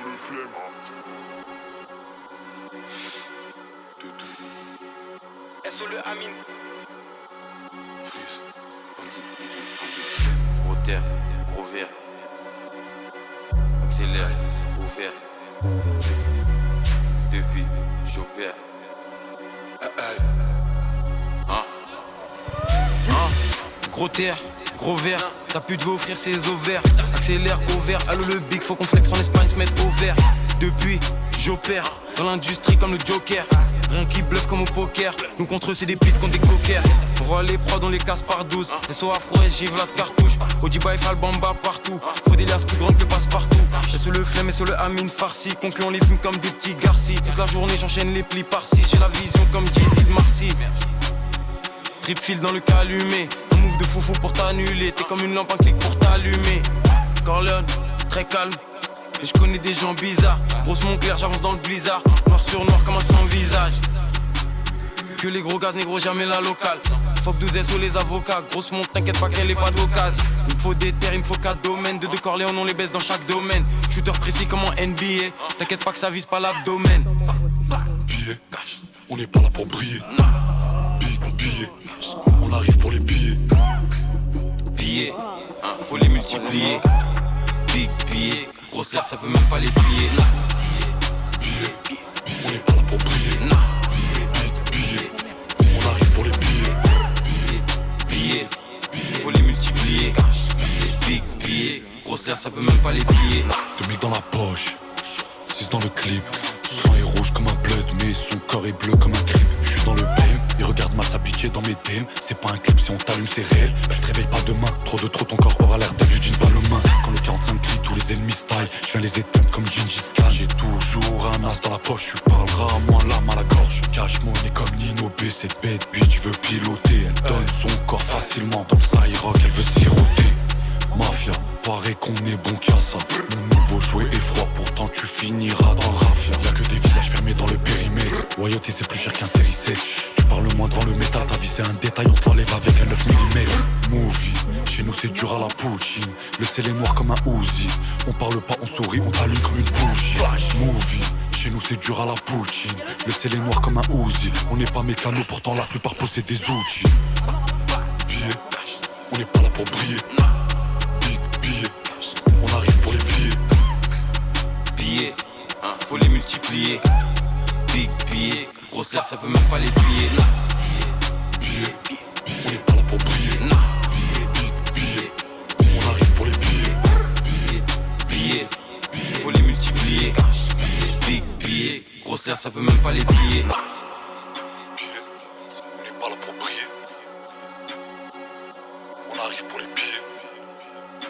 sur le flemme. SO le Amine. Freeze. Gros terre, gros verre. Accélère, ouvert. Depuis, j'opère. Hein? Gros terre, gros verre. T'as plus de veut offrir ses ovaires. Accélère, ouvert. Allô le big, faut qu'on flex en Espagne, se mettre au vert. Depuis, j'opère. Dans l'industrie comme le Joker. Rien qui bluffe comme au poker. Nous contre eux c'est des pits contre des coquers. On voit les prods, on les casse par 12. SO afro et j'y de cartouche. Ojiba et Falbamba partout. Faut des liasses plus grandes que passe-partout. SO le flemme et SO le Amine farci. Concluons les fume comme des petits garcis. Toute la journée j'enchaîne les plis par-ci. J'ai la vision comme Jay-Z de Marcy. Trip fil dans le calumet. Un move de foufou pour t'annuler. T'es comme une lampe, un clic pour t'allumer. Corleone, très calme. Et je connais des gens bizarres. Grosse Montclair, j'avance dans le blizzard. Noir sur noir comme un sans visage. Que les gros gaz, négro, jamais la locale. Fuck 12 SO les avocats. Grosse monte, t'inquiète pas qu'elle est pas d'occasion. Il me faut des terres, il me faut 4 domaines. De Corléon, on les baisse dans chaque domaine. Shooter précis comme en NBA. T'inquiète pas que ça vise pas l'abdomen. Billets, on n'est pas là pour briller. Big billets, on arrive pour les billets. Billets, hein, faut les multiplier. Big billets, grosse l'air, ça peut même pas les plier. Billets, on n'est pas là pour briller. Big billets, on arrive pour les billets. Billets, faut les multiplier. Big billets, grosse l'air, ça peut même pas les plier. 2000 dans la poche, 6 dans le clip. Son sang est rouge comme un blood, mais son corps est bleu comme un crime. Je suis dans le BM, il regarde mal s'habituer dans mes DM. C'est pas un clip, si on t'allume c'est réel. Je te réveille pas demain, trop de trop, ton corps aura l'air d'être du jean pas le main. Quand le 45 crie, tous les ennemis style. Je viens les éteindre comme Gengis Khan. J'ai toujours un as dans la poche, tu parleras moins l'âme à la gorge. Cash money comme Nino B, cette bête bitch veut piloter. Elle donne son corps facilement dans le Cyrock, elle veut siroter. Mafia, paraît qu'on est bon qu'à ça. Mon nouveau jouet est froid, pourtant tu finiras dans le raffia. Y'a que des visages fermés dans le périmètre. Royauté c'est plus cher qu'un série 7. Tu parles moins devant le métal, ta vie c'est un détail, on te l'enlève avec un 9 mm. Movie, chez nous c'est dur à la poutine. Le ciel est noir comme un Uzi. On parle pas, on sourit, on t'allume comme une bougie. Movie, chez nous c'est dur à la poutine. Le ciel est noir comme un Uzi. On n'est pas mécano, pourtant la plupart possèdent des outils. Billets, on n'est pas là pour briller. On arrive pour les billets. Billets, hein, faut les multiplier. Big billets, grosse l'air, ça peut même pas les plier. Billets, on n'est pas là pour briller. Big billets, on arrive pour les billets. Billets, faut les multiplier. Big billets, grosse l'air, ça peut même pas les plier. Billets, on n'est pas là pour briller. On arrive pour les billets.